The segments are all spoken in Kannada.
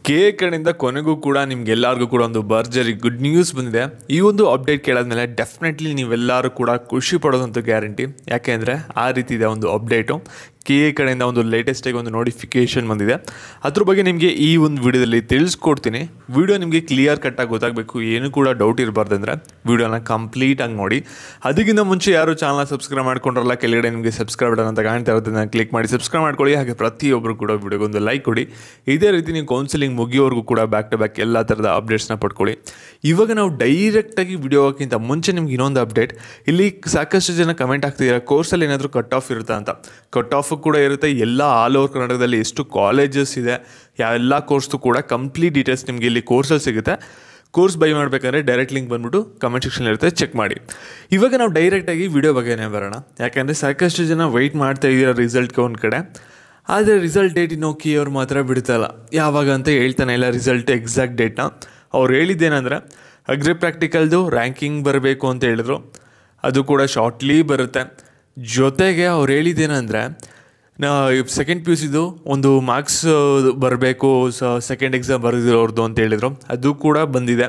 ಕೆ ಕಡೆಯಿಂದ ಕೊನೆಗೂ ಕೂಡ ನಿಮ್ಗೆಲ್ಲರಿಗೂ ಕೂಡ ಒಂದು ಭರ್ಜರಿ ಗುಡ್ ನ್ಯೂಸ್ ಬಂದಿದೆ. ಈ ಒಂದು ಅಪ್ಡೇಟ್ ಕೇಳಾದ್ಮೇಲೆ ಡೆಫಿನೆಟ್ಲಿ ನೀವೆಲ್ಲರೂ ಕೂಡ ಖುಷಿ ಪಡೋದಂತೂ ಗ್ಯಾರಂಟಿ. ಯಾಕೆಂದರೆ ಆ ರೀತಿ ಇದೆ ಒಂದು ಅಪ್ಡೇಟು. ಕೆ ಕಡೆಯಿಂದ ಒಂದು ಲೇಟೆಸ್ಟಾಗಿ ಒಂದು ನೋಟಿಫಿಕೇಷನ್ ಬಂದಿದೆ. ಅದ್ರ ಬಗ್ಗೆ ನಿಮಗೆ ಈ ಒಂದು ವಿಡಿಯೋದಲ್ಲಿ ತಿಳಿಸ್ಕೊಡ್ತೀನಿ. ವಿಡಿಯೋ ನಿಮಗೆ ಕ್ಲಿಯರ್ ಕಟ್ಟಾಗಿ ಗೊತ್ತಾಗಬೇಕು, ಏನು ಕೂಡ ಡೌಟ್ ಇರಬಾರ್ದಂದ್ರೆ ವಿಡಿಯೋನ ಕಂಪ್ಲೀಟಾಗಿ ನೋಡಿ. ಅದಕ್ಕಿಂತ ಮುಂಚೆ ಯಾರು ಚಾನಲ್ ಸಬ್ಸ್ಕ್ರೈಬ್ ಮಾಡ್ಕೊಂಡ್ರಲ್ಲ, ಕೆಳಗಡೆ ನಿಮಗೆ ಸಬ್ಸ್ಕ್ರೈಬ್ ಬಟನ್ ಅಂತ ಕಾಣ್ತಾ ಇರೋದನ್ನ ಕ್ಲಿಕ್ ಮಾಡಿ ಸಬ್ಸ್ಕ್ರೈಬ್ ಮಾಡ್ಕೊಳ್ಳಿ. ಹಾಗೆ ಪ್ರತಿಯೊಬ್ಬರು ಕೂಡ ವಿಡಿಯೋಗೊಂದು ಲೈಕ್ ಕೊಡಿ. ಇದೇ ರೀತಿ ನೀವು ಕೌನ್ಸಿಲಿಂಗ್ ಮುಗಿಯೋವರೆಗೂ ಕೂಡ ಬ್ಯಾಕ್ ಟು ಬ್ಯಾಕ್ ಎಲ್ಲ ಥರದ ಅಪ್ಡೇಟ್ಸ್ನ ಪಡ್ಕೊಳ್ಳಿ. ಇವಾಗ ನಾವು ಡೈರೆಕ್ಟಾಗಿ ವಿಡಿಯೋಕ್ಕಿಂತ ಮುಂಚೆ ನಿಮ್ಗೆ ಇನ್ನೊಂದು ಅಪ್ಡೇಟ್. ಇಲ್ಲಿ ಸಾಕಷ್ಟು ಜನ ಕಮೆಂಟ್ ಆಗ್ತಿದ್ದೀರಾ, ಕೋರ್ಸಲ್ಲಿ ಏನಾದರೂ ಕಟ್ ಆಫ್ ಇರುತ್ತಾ ಅಂತ. ಕಟ್ ಆಫ್ ಕೂಡ ಇರುತ್ತೆ. ಎಲ್ಲ ಆಲ್ ಓವರ್ ಕರ್ನಾಟಕದಲ್ಲಿ ಎಷ್ಟು ಕಾಲೇಜಸ್ ಇದೆ, ಎಲ್ಲ ಕೋರ್ಸ್ದು ಕೂಡ ಕಂಪ್ಲೀಟ್ ಡೀಟೇಲ್ಸ್ ನಿಮಗೆ ಇಲ್ಲಿ ಕೋರ್ಸಲ್ಲಿ ಸಿಗುತ್ತೆ. ಕೋರ್ಸ್ ಬೈ ಮಾಡಬೇಕಾದ್ರೆ ಡೈರೆಕ್ಟ್ ಲಿಂಕ್ ಬಂದ್ಬಿಟ್ಟು ಕಮೆಂಟ್ ಸೆಕ್ಷನ್ ಇರುತ್ತೆ, ಚೆಕ್ ಮಾಡಿ. ಇವಾಗ ನಾವು ಡೈರೆಕ್ಟಾಗಿ ವಿಡಿಯೋ ಬಗ್ಗೆನೇ ಬರೋಣ. ಯಾಕೆಂದರೆ ಸಾಕಷ್ಟು ಜನ ವೆಯ್ಟ್ ಮಾಡ್ತಾ ಇದ್ದೀರಾ ರಿಸಲ್ಟ್ಗೆ ಒಂದು ಕಡೆ. ಆದರೆ ರಿಸಲ್ಟ್ ಡೇಟ್ ಇನ್ನೂ ಕಿ ಅವ್ರು ಮಾತ್ರ ಬಿಡ್ತಾಯಿಲ್ಲ. ಯಾವಾಗ ಅಂತ ಹೇಳ್ತಾನೆ ಇಲ್ಲ ರಿಸಲ್ಟ್ ಎಕ್ಸಾಕ್ಟ್ ಡೇಟ್ನ. ಅವ್ರು ಹೇಳಿದ್ದೇನೆಂದರೆ ಅಗ್ರಿ ಪ್ರಾಕ್ಟಿಕಲ್ದು ರ್ಯಾಂಕಿಂಗ್ ಬರಬೇಕು ಅಂತ ಹೇಳಿದ್ರು. ಅದು ಕೂಡ ಶಾರ್ಟ್ಲಿ ಬರುತ್ತೆ. ಜೊತೆಗೆ ಅವ್ರು ಹೇಳಿದ್ದೇನೆಂದರೆ ಸೆಕೆಂಡ್ ಪಿ ಯು ಸಿದು ಒಂದು ಮಾರ್ಕ್ಸ್ ಬರಬೇಕು, ಸೆಕೆಂಡ್ ಎಕ್ಸಾಮ್ ಬರೆದಿರೋರ್ದು ಅಂತ ಹೇಳಿದರು. ಅದು ಕೂಡ ಬಂದಿದೆ.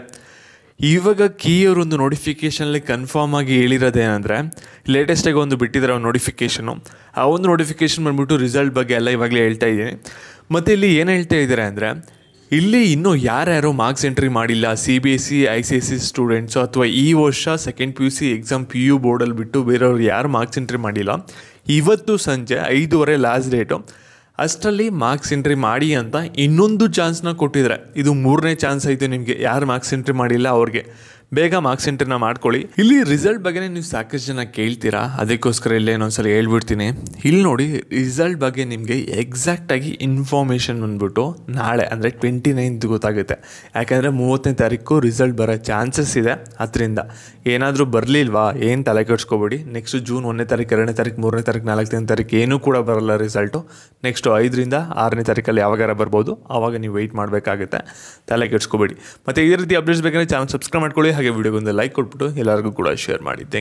ಇವಾಗ ಕೀ ಅವರೊಂದು ನೋಟಿಫಿಕೇಷನಲ್ಲಿ ಕನ್ಫರ್ಮ್ ಆಗಿ ಹೇಳಿರೋದೇನೆಂದರೆ, ಲೇಟೆಸ್ಟಾಗಿ ಒಂದು ಬಿಟ್ಟಿದ್ದಾರೆ ಒಂದು ನೋಟಿಫಿಕೇಷನು. ಆ ಒಂದು ನೋಟಿಫಿಕೇಷನ್ ಬಂದುಬಿಟ್ಟು ರಿಸಲ್ಟ್ ಬಗ್ಗೆ ಎಲ್ಲ ಇವಾಗಲೇ ಹೇಳ್ತಾ ಇದ್ದೀನಿ. ಮತ್ತು ಇಲ್ಲಿ ಏನು ಹೇಳ್ತಾ ಇದ್ದಾರೆ ಅಂದರೆ, ಇಲ್ಲಿ ಇನ್ನೂ ಯಾರ್ಯಾರು ಮಾರ್ಕ್ಸ್ ಎಂಟ್ರಿ ಮಾಡಿಲ್ಲ, CBSE ICSE ಸ್ಟೂಡೆಂಟ್ಸು ಅಥವಾ ಈ ವರ್ಷ second P U C exam PU ಬೋರ್ಡಲ್ಲಿ ಬಿಟ್ಟು ಬೇರೆಯವ್ರು ಯಾರು ಮಾರ್ಕ್ಸ್ ಎಂಟ್ರಿ ಮಾಡಿಲ್ಲ, ಇವತ್ತು ಸಂಜೆ 5:30 ಲಾಸ್ಟ್ ಡೇಟು. ಅಷ್ಟರಲ್ಲಿ ಮಾರ್ಕ್ಸ್ ಎಂಟ್ರಿ ಮಾಡಿ ಅಂತ ಇನ್ನೊಂದು ಚಾನ್ಸ್ನ ಕೊಟ್ಟಿದ್ದಾರೆ. ಇದು 3ನೇ ಚಾನ್ಸ್ ಆಯಿತು ನಿಮಗೆ. ಯಾರು ಮಾರ್ಕ್ಸ್ ಎಂಟ್ರಿ ಮಾಡಿಲ್ಲ ಅವ್ರಿಗೆ ಬೇಗ ಮಾರ್ಕ್ಸ್ ಎಂಟ್ರಿನ ಮಾಡ್ಕೊಳ್ಳಿ. ಇಲ್ಲಿ ರಿಸಲ್ಟ್ ಬಗ್ಗೆ ನೀವು ಸಾಕಷ್ಟು ಜನ ಕೇಳ್ತೀರಾ, ಅದಕ್ಕೋಸ್ಕರ ಇಲ್ಲೇ ಇನ್ನೊಂದ್ಸಲ ಹೇಳ್ಬಿಡ್ತೀನಿ. ಇಲ್ಲಿ ನೋಡಿ, ರಿಸಲ್ಟ್ ಬಗ್ಗೆ ನಿಮಗೆ ಎಕ್ಸಾಕ್ಟಾಗಿ ಇನ್ಫಾರ್ಮೇಷನ್ ಬಂದ್ಬಿಟ್ಟು ನಾಳೆ ಅಂದರೆ 29th ಗೊತ್ತಾಗುತ್ತೆ. ಯಾಕೆಂದರೆ 30ನೇ ತಾರೀಕು ರಿಸಲ್ಟ್ ಬರೋ ಚಾನ್ಸಸ್ ಇದೆ. ಅದರಿಂದ ಏನಾದರೂ ಬರಲಿಲ್ವಾ ಏನು ತಲೆ ಕೆಡಿಸ್ಕೋಬೇಡಿ. ನೆಕ್ಸ್ಟ್ ಜೂನ್ 1ನೇ ತಾರೀಕು, 2ನೇ ತಾರೀಕು, 3ನೇ ತಾರೀಕು, 4ನೇ ತಾರೀಕು ಏನೂ ಕೂಡ ಬರೋಲ್ಲ ರಿಸಲ್ಟು. ನೆಕ್ಸ್ಟು 5ರಿಂದ 6ನೇ ತಾರೀಕಲ್ಲಿ ಯಾವಾಗಾರ ಬರ್ಬೋದು. ಆವಾಗ ನೀವು ವೆಯ್ಟ್ ಮಾಡಬೇಕಾಗುತ್ತೆ. ತಲೆ ಕೆಡಿಸ್ಕೋಬೇಡಿ. ಮತ್ತು ಇದೇ ರೀತಿ ಅಪ್ಡೇಟ್ಸ್ ಬೇಕಾದ್ರೆ ಚಾನಲ್ ಸಬ್ಸ್ಕ್ರೈಬ್ ಮಾಡ್ಕೊಳ್ಳಿ. ಹಾಗೆ ವಿಡಿಯೋಗೊಂದು ಲೈಕ್ ಕೊಟ್ಬಿಟ್ಟು ಎಲ್ಲರಿಗೂ ಕೂಡ ಶೇರ್ ಮಾಡಿ.